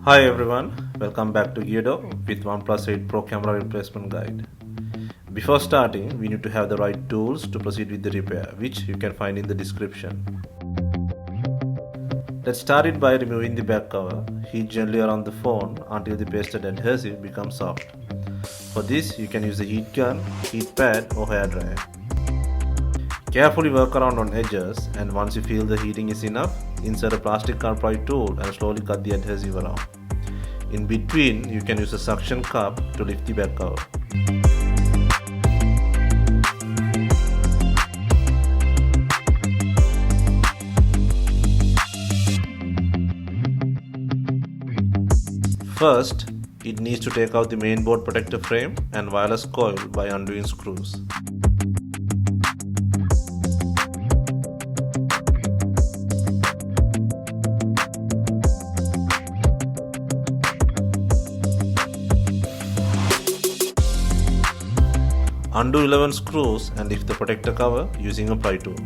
Hi everyone, welcome back to DYOR with Oneplus 8 Pro camera replacement guide. Before starting, we need to have the right tools to proceed with the repair, which you can find in the description. Let's start it by removing the back cover. Heat gently around the phone until the pasted adhesive becomes soft. For this, you can use a heat gun, heat pad or hair dryer. Carefully work around on edges, and once you feel the heating is enough, insert a plastic upright tool and slowly cut the adhesive around. In between, you can use a suction cup to lift the back cover. First, it needs to take out the mainboard protector frame and wireless coil by undoing screws. Undo 11 screws and lift the protector cover using a pry tool.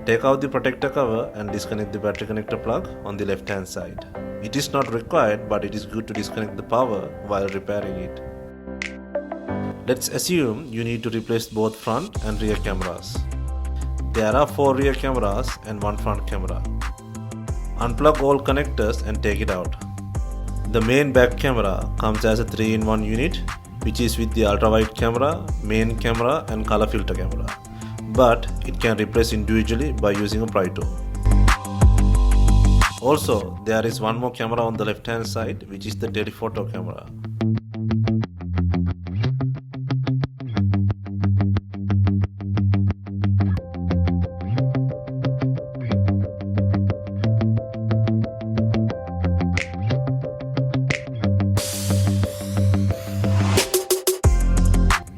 Take out the protector cover and disconnect the battery connector plug on the left hand side. It is not required, but it is good to disconnect the power while repairing it. Let's assume you need to replace both front and rear cameras. There are 4 rear cameras and 1 front camera. Unplug all connectors and take it out. The main back camera comes as a 3-in-1 unit, which is with the ultra-wide camera, main camera and color filter camera. But it can replace individually by using a pry tool. Also, there is one more camera on the left hand side, which is the telephoto camera.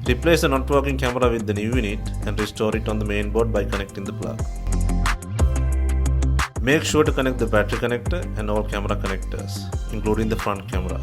Replace the not working camera with the new unit and restore it on the main board by connecting the plug. Make sure to connect the battery connector and all camera connectors, including the front camera.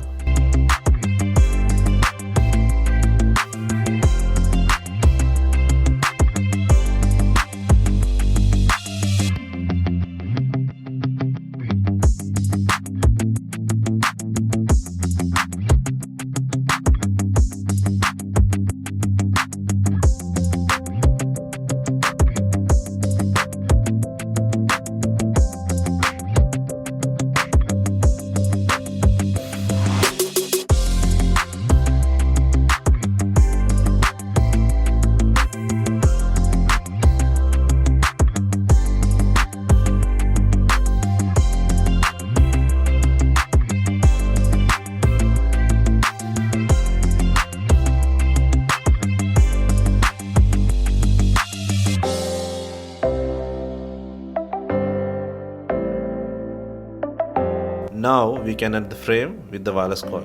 Now we can add the frame with the wireless coil.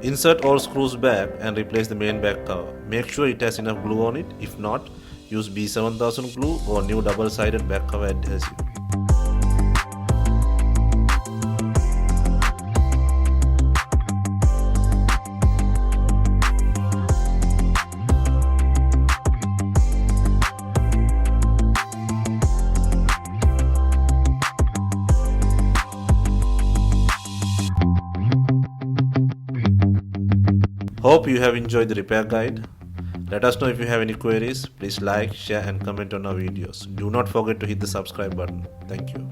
Insert all screws back and replace the main back cover. Make sure it has enough glue on it. If not, use B7000 glue or new double-sided back cover adhesive. Hope you have enjoyed the repair guide. Let us know if you have any queries. Please like, share and comment on our videos. Do not forget to hit the subscribe button. Thank you.